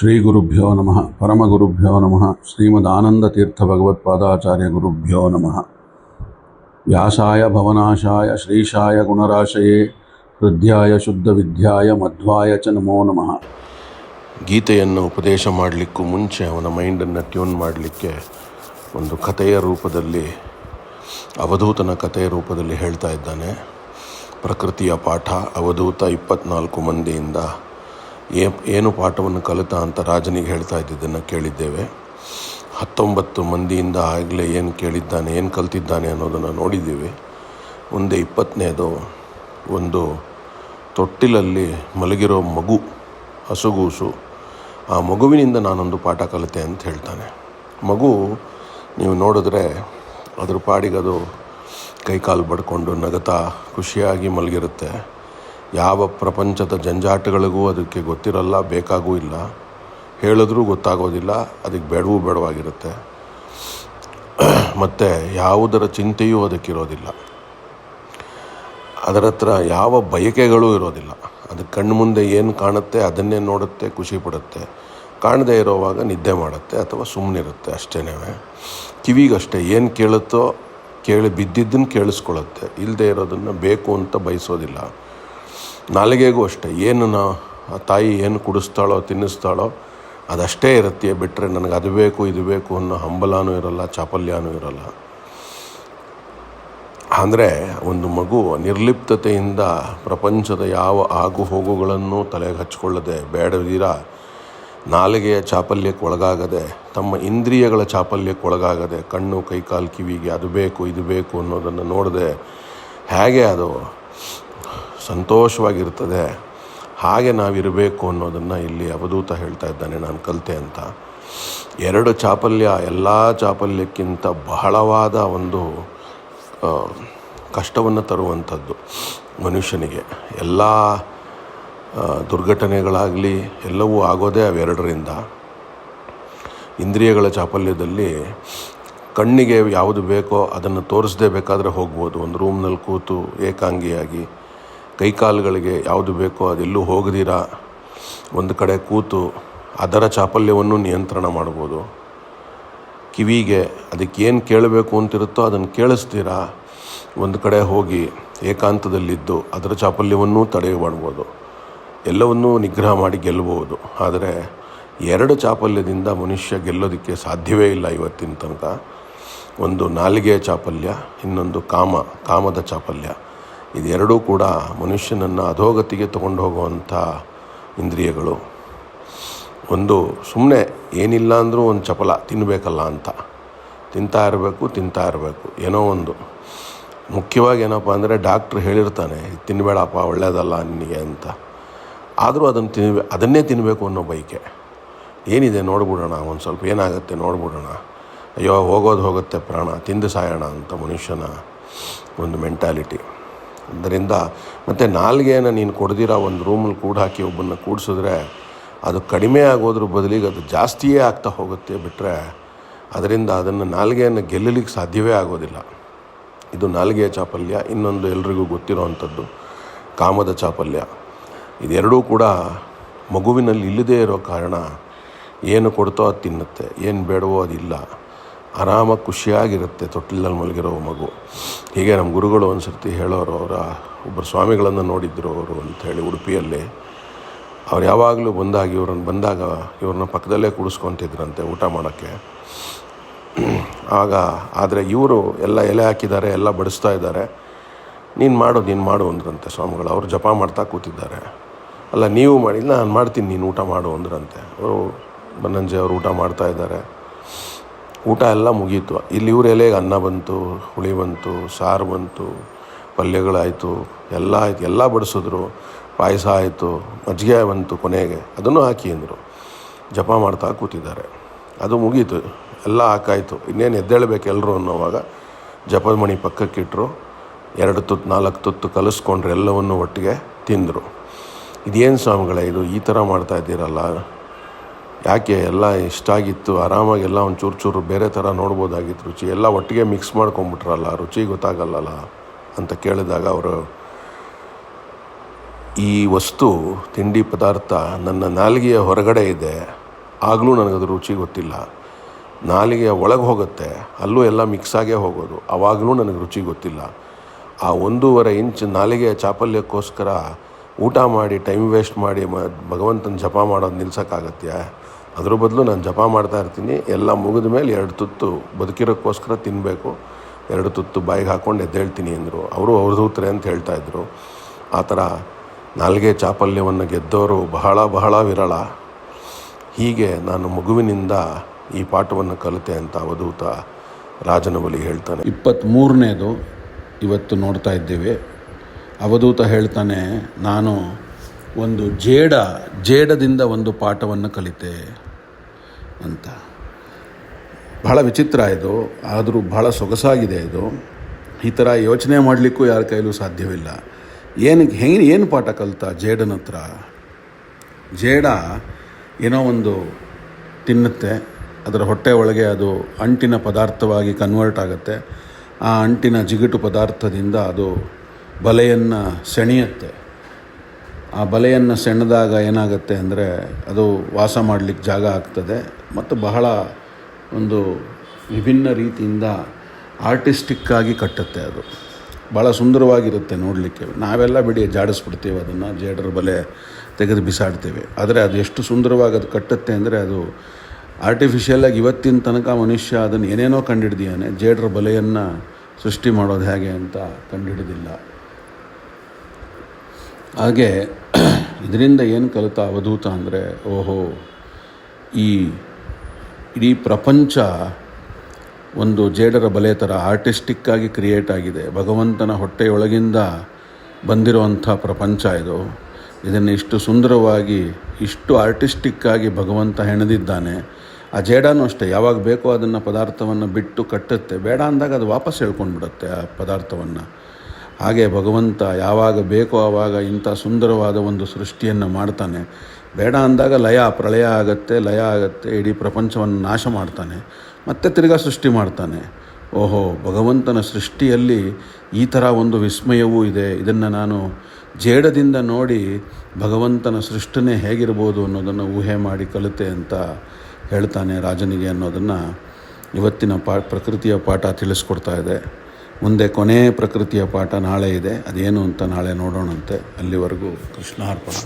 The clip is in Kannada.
ಶ್ರೀಗುರುಭ್ಯೋ ನಮಃ ಪರಮಗುರುಭ್ಯೋ ನಮಃ ಶ್ರೀಮದಾನಂದತೀರ್ಥಭಗವತ್ಪಾದಾಚಾರ್ಯಗುರುಭ್ಯೋ ನಮಃ ವ್ಯಾಸಾಯ ಭವನಾಶಾಯ ಶ್ರೀಶಾಯ ಗುಣರಾಶಯೇ ಹೃದ್ಯಾಯ ಶುದ್ಧವಿದ್ಯಾಯ ಮಧ್ವಾಯ ಚ ನಮೋ ನಮಃ. ಗೀತೆಯನ್ನು ಉಪದೇಶ ಮಾಡಲಿಕ್ಕೂ ಮುಂಚೆ ಅವನ ಮೈಂಡನ್ನು ಟ್ಯೂನ್ ಮಾಡಲಿಕ್ಕೆ ಒಂದು ಕಥೆಯ ರೂಪದಲ್ಲಿ, ಅವಧೂತನ ಕಥೆಯ ರೂಪದಲ್ಲಿ ಹೇಳ್ತಾ ಇದ್ದಾನೆ. ಪ್ರಕೃತಿಯ ಪಾಠ. ಅವಧೂತ 24 ಮಂದಿಯಿಂದ ಏನು ಪಾಠವನ್ನು ಕಲಿತ ಅಂತ ರಾಜನಿಗೆ ಹೇಳ್ತಾ ಇದ್ದಿದ್ದನ್ನು ಕೇಳಿದ್ದೇವೆ. 19 ಮಂದಿಯಿಂದ ಆಗಲೇ ಏನು ಕೇಳಿದ್ದಾನೆ, ಏನು ಕಲ್ತಿದ್ದಾನೆ ಅನ್ನೋದನ್ನು ನೋಡಿದ್ದೀವಿ. ಮುಂದೆ 20ನೇದು ಒಂದು ತೊಟ್ಟಿಲಲ್ಲಿ ಮಲಗಿರೋ ಮಗು, ಹಸುಗೂಸು. ಆ ಮಗುವಿನಿಂದ ನಾನೊಂದು ಪಾಠ ಕಲಿತೆ ಅಂತ ಹೇಳ್ತಾನೆ. ಮಗು ನೀವು ನೋಡಿದ್ರೆ ಅದ್ರ ಪಾಡಿಗದು ಕೈಕಾಲು ಬಡ್ಕೊಂಡು ನಗತಾ ಖುಷಿಯಾಗಿ ಮಲಗಿರುತ್ತೆ. ಯಾವ ಪ್ರಪಂಚದ ಜಂಜಾಟಗಳಿಗೂ ಅದಕ್ಕೆ ಗೊತ್ತಿರಲ್ಲ, ಬೇಕಾಗೂ ಇಲ್ಲ, ಹೇಳಿದ್ರೂ ಗೊತ್ತಾಗೋದಿಲ್ಲ, ಅದಕ್ಕೆ ಬೇಡವಾಗಿರುತ್ತೆ. ಮತ್ತು ಯಾವುದರ ಚಿಂತೆಯೂ ಅದಕ್ಕಿರೋದಿಲ್ಲ. ಅದರ ಹತ್ರ ಯಾವ ಬಯಕೆಗಳೂ ಇರೋದಿಲ್ಲ. ಅದು ಕಣ್ಣು ಮುಂದೆ ಏನು ಕಾಣುತ್ತೆ ಅದನ್ನೇ ನೋಡುತ್ತೆ, ಖುಷಿ ಪಡುತ್ತೆ. ಕಾಣದೇ ಇರೋವಾಗ ನಿದ್ದೆ ಮಾಡುತ್ತೆ ಅಥವಾ ಸುಮ್ಮನಿರುತ್ತೆ, ಅಷ್ಟೇ. ಕಿವಿಗಷ್ಟೇ ಏನು ಕೇಳುತ್ತೋ ಕೇಳಿ ಬಿದ್ದಿದ್ದನ್ನು ಕೇಳಿಸ್ಕೊಳ್ಳುತ್ತೆ, ಇಲ್ಲದೆ ಇರೋದನ್ನು ಬೇಕು ಅಂತ ಬಯಸೋದಿಲ್ಲ. ನಾಲಿಗೆಗೂ ಅಷ್ಟೇ, ಏನು ತಾಯಿ ಏನು ಕುಡಿಸ್ತಾಳೋ ತಿನ್ನಿಸ್ತಾಳೋ ಅದಷ್ಟೇ ಇರುತ್ತೆ, ಬಿಟ್ಟರೆ ನನಗೆ ಅದು ಬೇಕು ಇದು ಬೇಕು ಅನ್ನೋ ಹಂಬಲನೂ ಇರೋಲ್ಲ, ಚಾಪಲ್ಯನೂ ಇರೋಲ್ಲ. ಅಂದರೆ ಒಂದು ಮಗು ನಿರ್ಲಿಪ್ತತೆಯಿಂದ ಪ್ರಪಂಚದ ಯಾವ ಆಗು ಹೋಗುಗಳನ್ನು ತಲೆಗೆ ಹಚ್ಕೊಳ್ಳದೆ, ಬೇಡದಿರ ನಾಲಿಗೆಯ ಚಾಪಲ್ಯಕ್ಕೆ ಒಳಗಾಗದೆ, ತಮ್ಮ ಇಂದ್ರಿಯಗಳ ಚಾಪಲ್ಯಕ್ಕೆ ಒಳಗಾಗದೆ, ಕಣ್ಣು ಕೈಕಾಲು ಕಿವಿಗೆ ಅದು ಬೇಕು ಇದು ಬೇಕು ಅನ್ನೋದನ್ನು ನೋಡದೆ ಹೇಗೆ ಅದು ಸಂತೋಷವಾಗಿರ್ತದೆ, ಹಾಗೆ ನಾವಿರಬೇಕು ಅನ್ನೋದನ್ನು ಇಲ್ಲಿ ಅವಧೂತ ಹೇಳ್ತಾ ಇದ್ದಾನೆ. ನಾನು ಕಲಿತೆ ಅಂತ. 2 ಚಾಪಲ್ಯ ಎಲ್ಲ ಚಾಪಲ್ಯಕ್ಕಿಂತ ಬಹಳವಾದ ಒಂದು ಕಷ್ಟವನ್ನು ತರುವಂಥದ್ದು ಮನುಷ್ಯನಿಗೆ. ಎಲ್ಲ ದುರ್ಘಟನೆಗಳಾಗಲಿ ಎಲ್ಲವೂ ಆಗೋದೇ ಅವೆರಡರಿಂದ. ಇಂದ್ರಿಯಗಳ ಚಾಪಲ್ಯದಲ್ಲಿ ಕಣ್ಣಿಗೆ ಯಾವುದು ಬೇಕೋ ಅದನ್ನು ತೋರಿಸದೇ ಬೇಕಾದರೆ ಹೋಗ್ಬೋದು, ಒಂದು ರೂಮ್ನಲ್ಲಿ ಕೂತು ಏಕಾಂಗಿಯಾಗಿ. ಕೈಕಾಲುಗಳಿಗೆ ಯಾವುದು ಬೇಕೋ ಅದೆಲ್ಲೂ ಹೋಗದಿರ ಒಂದು ಕಡೆ ಕೂತು ಅದರ ಚಾಪಲ್ಯವನ್ನು ನಿಯಂತ್ರಣ ಮಾಡ್ಬೋದು. ಕಿವಿಗೆ ಅದಕ್ಕೇನು ಕೇಳಬೇಕು ಅಂತಿರುತ್ತೋ ಅದನ್ನು ಕೇಳಿಸ್ತೀರ ಒಂದು ಕಡೆ ಹೋಗಿ ಏಕಾಂತದಲ್ಲಿದ್ದು ಅದರ ಚಾಪಲ್ಯವನ್ನೂ ತಡೆ ಮಾಡ್ಬೋದು, ಎಲ್ಲವನ್ನೂ ನಿಗ್ರಹ ಮಾಡಿ ಗೆಲ್ಲಬಹುದು. ಆದರೆ 2 ಚಾಪಲ್ಯದಿಂದ ಮನುಷ್ಯ ಗೆಲ್ಲೋದಕ್ಕೆ ಸಾಧ್ಯವೇ ಇಲ್ಲ ಇವತ್ತಿನ ತನಕ. ಒಂದು ನಾಲಿಗೆಯ ಚಾಪಲ್ಯ, ಇನ್ನೊಂದು ಕಾಮದ ಚಾಪಲ್ಯ. ಇದೆರಡೂ ಕೂಡ ಮನುಷ್ಯನನ್ನು ಅಧೋಗತಿಗೆ ತಗೊಂಡು ಹೋಗುವಂಥ ಇಂದ್ರಿಯಗಳು. ಒಂದು ಸುಮ್ಮನೆ ಏನಿಲ್ಲ ಅಂದರೂ ಒಂದು ಚಪಲ ತಿನ್ನಬೇಕಲ್ಲ ಅಂತ ತಿಂತಾ ಇರಬೇಕು. ಏನೋ ಒಂದು ಮುಖ್ಯವಾಗಿ ಏನಪ್ಪ ಅಂದರೆ ಡಾಕ್ಟ್ರು ಹೇಳಿರ್ತಾನೆ, ತಿನ್ನಬೇಡಪ್ಪ ಒಳ್ಳೆಯದಲ್ಲ ನಿನಗೆ ಅಂತ. ಆದರೂ ಅದನ್ನೇ ತಿನ್ನಬೇಕು ಅನ್ನೋ ಬಯಕೆ. ಏನಿದೆ ನೋಡ್ಬಿಡೋಣ, ಒಂದು ಸ್ವಲ್ಪ ಏನಾಗುತ್ತೆ ನೋಡ್ಬಿಡೋಣ, ಅಯ್ಯೋ ಹೋಗುತ್ತೆ ಪ್ರಾಣ, ತಿಂದು ಸಾಯೋಣ ಅಂತ ಮನುಷ್ಯನ ಒಂದು ಮೆಂಟಾಲಿಟಿ. ಅದರಿಂದ ಮತ್ತು ನಾಲ್ಗೆಯನ್ನು ನೀನು ಕೊಡ್ದಿರ ಒಂದು ರೂಮಲ್ಲಿ ಹಾಕಿ ಒಬ್ಬನ್ನು ಕೂಡಿಸಿದ್ರೆ ಅದು ಕಡಿಮೆ ಆಗೋದ್ರ ಬದಲಿಗೆ ಅದು ಜಾಸ್ತಿಯೇ ಆಗ್ತಾ ಹೋಗುತ್ತೆ, ಬಿಟ್ಟರೆ ಅದರಿಂದ ಅದನ್ನು ನಾಲ್ಗೆಯನ್ನು ಗೆಲ್ಲಲಿಕ್ಕೆ ಸಾಧ್ಯವೇ ಆಗೋದಿಲ್ಲ. ಇದು ನಾಲ್ಗೆಯ ಚಾಪಲ್ಯ. ಇನ್ನೊಂದು ಎಲ್ರಿಗೂ ಗೊತ್ತಿರೋ ಅಂಥದ್ದು ಕಾಮದ ಚಾಪಲ್ಯ. ಇದೆರಡೂ ಕೂಡ ಮಗುವಿನಲ್ಲಿ ಇಲ್ಲದೇ ಇರೋ ಕಾರಣ ಏನು ಕೊಡ್ತೋ ಅದು ತಿನ್ನುತ್ತೆ, ಏನು ಬೇಡವೋ ಅದಿಲ್ಲ, ಆರಾಮಾಗಿ ಖುಷಿಯಾಗಿರುತ್ತೆ ತೊಟ್ಟಿಲಲ್ಲಿ ಮಲಗಿರೋ ಮಗು. ಹೀಗೆ ನಮ್ಮ ಗುರುಗಳು ಒಂದು ಸರ್ತಿ ಹೇಳೋರು, ಅವರ ಒಬ್ಬರು ಸ್ವಾಮಿಗಳನ್ನು ನೋಡಿದ್ರು ಅವರು ಅಂಥೇಳಿ ಉಡುಪಿಯಲ್ಲಿ. ಅವ್ರು ಯಾವಾಗಲೂ ಬಂದಾಗ ಇವ್ರನ್ನ ಪಕ್ಕದಲ್ಲೇ ಕೂಡಿಸ್ಕೊತಿದ್ರಂತೆ ಊಟ ಮಾಡೋಕ್ಕೆ. ಆದರೆ ಇವರು ಎಲ್ಲ ಎಲೆ ಹಾಕಿದ್ದಾರೆ, ಎಲ್ಲ ಬಡಿಸ್ತಾ ಇದ್ದಾರೆ. ನೀನು ಮಾಡು ಅಂದ್ರಂತೆ ಸ್ವಾಮಿಗಳು. ಅವರು ಜಪ ಮಾಡ್ತಾ ಕೂತಿದ್ದಾರೆ. ಅಲ್ಲ ನೀವು ಮಾಡಿ, ನಾನು ಮಾಡ್ತೀನಿ, ನೀನು ಊಟ ಮಾಡು ಅಂದ್ರಂತೆ. ಅವರು ಬನ್ನಂಜೆ ಅವರು ಊಟ ಮಾಡ್ತಾ ಇದ್ದಾರೆ. ಊಟ ಎಲ್ಲ ಮುಗೀತು. ಇಲ್ಲಿ ಇವ್ರ ಎಲೆಗೆ ಅನ್ನ ಬಂತು, ಹುಳಿ ಬಂತು, ಸಾರು ಬಂತು, ಪಲ್ಯಗಳಾಯಿತು, ಎಲ್ಲ ಆಯಿತು, ಎಲ್ಲ ಬಡಿಸಿದ್ರು. ಪಾಯಸ ಆಯಿತು, ಮಜ್ಜಿಗೆ ಬಂತು ಕೊನೆಗೆ, ಅದನ್ನು ಹಾಕಿ ಅಂದರು. ಜಪ ಮಾಡ್ತಾ ಕೂತಿದ್ದಾರೆ. ಅದು ಮುಗೀತು, ಎಲ್ಲ ಹಾಕಾಯಿತು. ಇನ್ನೇನು ಎದ್ದೇಳಬೇಕು ಎಲ್ಲರೂ ಅನ್ನೋವಾಗ ಜಪದ ಮಣಿ ಪಕ್ಕಕ್ಕಿಟ್ಟರು. 2 ತುತ್ತು 4 ತುತ್ತು ಕಲಿಸ್ಕೊಂಡ್ರು, ಎಲ್ಲವನ್ನು ಒಟ್ಟಿಗೆ ತಿಂದರು. ಇದೇನು ಸ್ವಾಮಿಗಳೇ ಇದು, ಈ ಥರ ಮಾಡ್ತಾ ಇದ್ದೀರಲ್ಲ, ಯಾಕೆ? ಎಲ್ಲ ಇಷ್ಟ ಆಗಿತ್ತು, ಆರಾಮಾಗಿ ಎಲ್ಲ ಒಂದು ಚೂರು ಬೇರೆ ಥರ ನೋಡ್ಬೋದಾಗಿತ್ತು ರುಚಿ, ಎಲ್ಲ ಒಟ್ಟಿಗೆ ಮಿಕ್ಸ್ ಮಾಡ್ಕೊಂಬಿಟ್ರಲ್ಲ, ರುಚಿ ಗೊತ್ತಾಗಲ್ಲಲ್ಲ ಅಂತ ಕೇಳಿದಾಗ ಅವರು, ಈ ವಸ್ತು ತಿಂಡಿ ಪದಾರ್ಥ ನನ್ನ ನಾಲಿಗೆಯ ಹೊರಗಡೆ ಇದೆ, ಆಗಲೂ ನನಗದು ರುಚಿ ಗೊತ್ತಿಲ್ಲ. ನಾಲಿಗೆ ಒಳಗೆ ಹೋಗುತ್ತೆ, ಅಲ್ಲೂ ಎಲ್ಲ ಮಿಕ್ಸ್ ಆಗೇ ಹೋಗೋದು, ಆವಾಗಲೂ ನನಗೆ ರುಚಿ ಗೊತ್ತಿಲ್ಲ. ಆ 1.5 ಇಂಚ್ ನಾಲಿಗೆ ಚಾಪಲ್ಯಕ್ಕೋಸ್ಕರ ಊಟ ಮಾಡಿ ಟೈಮ್ ವೇಸ್ಟ್ ಮಾಡಿ ಭಗವಂತನ ಜಪ ಮಾಡೋದು ನಿಲ್ಸೋಕ್ಕಾಗತ್ಯಾ? ಅದ್ರ ಬದಲು ನಾನು ಜಪ ಮಾಡ್ತಾಯಿರ್ತೀನಿ. ಎಲ್ಲ ಮುಗಿದ ಮೇಲೆ 2 ತುತ್ತು ಬದುಕಿರೋಕ್ಕೋಸ್ಕರ ತಿನ್ನಬೇಕು, 2 ತುತ್ತು ಬಾಯಿಗೆ ಹಾಕ್ಕೊಂಡು ಎದ್ದೇಳ್ತೀನಿ ಅಂದರು. ಅವರು ಅವಧೂತರೆ ಅಂತ ಹೇಳ್ತಾಯಿದ್ರು. ಆ ಥರ ನಾಲಿಗೆ ಚಾಪಲ್ಯವನ್ನು ಗೆದ್ದವರು ಬಹಳ ಬಹಳ ವಿರಳ. ಹೀಗೆ ನಾನು ಮಗುವಿನಿಂದ ಈ ಪಾಠವನ್ನು ಕಲಿತೆ ಅಂತ ಅವಧೂತ ರಾಜನಬಲಿ ಹೇಳ್ತಾನೆ. 23ನೇದು ಇವತ್ತು ನೋಡ್ತಾ ಇದ್ದೇವೆ. ಅವಧೂತ ಹೇಳ್ತಾನೆ, ನಾನು ಒಂದು ಜೇಡದಿಂದ ಒಂದು ಪಾಠವನ್ನು ಕಲಿತೆ ಅಂತ. ಬಹಳ ವಿಚಿತ್ರ ಇದು, ಆದರೂ ಬಹಳ ಸೊಗಸಾಗಿದೆ ಇದು. ಈ ಥರ ಯೋಚನೆ ಮಾಡಲಿಕ್ಕೂ ಯಾರ ಕೈಲೂ ಸಾಧ್ಯವಿಲ್ಲ. ಏನು ಪಾಠ ಕಲಿತ ಜೇಡನ ಹತ್ರ? ಜೇಡ ಏನೋ ಒಂದು ತಿನ್ನುತ್ತೆ, ಅದರ ಹೊಟ್ಟೆ ಒಳಗೆ ಅದು ಅಂಟಿನ ಪದಾರ್ಥವಾಗಿ ಕನ್ವರ್ಟ್ ಆಗುತ್ತೆ. ಆ ಅಂಟಿನ ಜಿಗುಟು ಪದಾರ್ಥದಿಂದ ಅದು ಬಲೆಯನ್ನು ಸೆಳೆಯುತ್ತೆ. ಆ ಬಲೆಯನ್ನು ಸೆಳೆದಾಗ ಏನಾಗುತ್ತೆ ಅಂದರೆ ಅದು ವಾಸ ಮಾಡಲಿಕ್ಕೆ ಜಾಗ ಆಗ್ತದೆ ಮತ್ತು ಬಹಳ ಒಂದು ವಿಭಿನ್ನ ರೀತಿಯಿಂದ ಆರ್ಟಿಸ್ಟಿಕ್ಕಾಗಿ ಕಟ್ಟುತ್ತೆ. ಅದು ಭಾಳ ಸುಂದರವಾಗಿರುತ್ತೆ ನೋಡಲಿಕ್ಕೆ. ನಾವೆಲ್ಲ ಬಿಡಿ ಜಾಡಿಸ್ಬಿಡ್ತೀವಿ, ಅದನ್ನು ಜೇಡರ ಬಲೆ ತೆಗೆದು ಬಿಸಾಡ್ತೇವೆ. ಆದರೆ ಅದು ಎಷ್ಟು ಸುಂದರವಾಗಿ ಅದು ಕಟ್ಟುತ್ತೆ ಅಂದರೆ ಅದು ಆರ್ಟಿಫಿಷಿಯಲಾಗಿ ಇವತ್ತಿನ ತನಕ ಮನುಷ್ಯ ಅದನ್ನು ಏನೇನೋ ಕಂಡುಹಿಡಿದಿದ್ದಾನೆ. ಜೇಡರ ಬಲೆಯನ್ನು ಸೃಷ್ಟಿ ಮಾಡೋದು ಹೇಗೆ ಅಂತ ಕಂಡುಹಿಡಿದಿಲ್ಲ. ಹಾಗೆ ಇದರಿಂದ ಏನು ಕಲಿತ ಅವಧೂತ ಅಂದರೆ, ಓಹೋ, ಈ ಇಡೀ ಪ್ರಪಂಚ ಒಂದು ಜೇಡರ ಬಲೆ ಥರ ಆರ್ಟಿಸ್ಟಿಕ್ಕಾಗಿ ಕ್ರಿಯೇಟ್ ಆಗಿದೆ. ಭಗವಂತನ ಹೊಟ್ಟೆಯೊಳಗಿಂದ ಬಂದಿರುವಂಥ ಪ್ರಪಂಚ ಇದು. ಇದನ್ನು ಇಷ್ಟು ಸುಂದರವಾಗಿ, ಇಷ್ಟು ಆರ್ಟಿಸ್ಟಿಕ್ಕಾಗಿ ಭಗವಂತ ಹೆಣೆದಿದ್ದಾನೆ. ಆ ಜೇಡನೂ ಅಷ್ಟೇ, ಯಾವಾಗ ಬೇಕೋ ಅದನ್ನು ಪದಾರ್ಥವನ್ನು ಬಿಟ್ಟು ಕಟ್ಟುತ್ತೆ, ಬೇಡ ಅಂದಾಗ ಅದು ವಾಪಸ್ ಹೇಳ್ಕೊಂಡು ಬಿಡುತ್ತೆ ಆ ಪದಾರ್ಥವನ್ನು. ಹಾಗೆ ಭಗವಂತ ಯಾವಾಗ ಬೇಕೋ ಆವಾಗ ಇಂಥ ಸುಂದರವಾದ ಒಂದು ಸೃಷ್ಟಿಯನ್ನು ಮಾಡ್ತಾನೆ. ಬೇಡ ಅಂದಾಗ ಪ್ರಳಯ ಆಗುತ್ತೆ, ಇಡೀ ಪ್ರಪಂಚವನ್ನು ನಾಶ ಮಾಡ್ತಾನೆ, ಮತ್ತೆ ತಿರ್ಗಾ ಸೃಷ್ಟಿ ಮಾಡ್ತಾನೆ. ಓಹೋ, ಭಗವಂತನ ಸೃಷ್ಟಿಯಲ್ಲಿ ಈ ಥರ ಒಂದು ವಿಸ್ಮಯವೂ ಇದೆ. ಇದನ್ನು ನಾನು ಜೇಡದಿಂದ ನೋಡಿ ಭಗವಂತನ ಸೃಷ್ಟಿನೇ ಹೇಗಿರ್ಬೋದು ಅನ್ನೋದನ್ನು ಊಹೆ ಮಾಡಿ ಕಲಿತೆ ಅಂತ ಹೇಳ್ತಾನೆ ರಾಜನಿಗೆ ಅನ್ನೋದನ್ನು ಇವತ್ತಿನ ಪ್ರಕೃತಿಯ ಪಾಠ ತಿಳಿಸ್ಕೊಡ್ತಾ ಇದೆ. ಮುಂದೆ ಕೊನೆ ಪ್ರಕೃತಿಯ ಪಾಠ ನಾಳೆ ಇದೆ. ಅದೇನು ಅಂತ ನಾಳೆ ನೋಡೋಣಂತೆ. ಅಲ್ಲಿವರೆಗೂ ಕೃಷ್ಣಾರ್ಪಣ.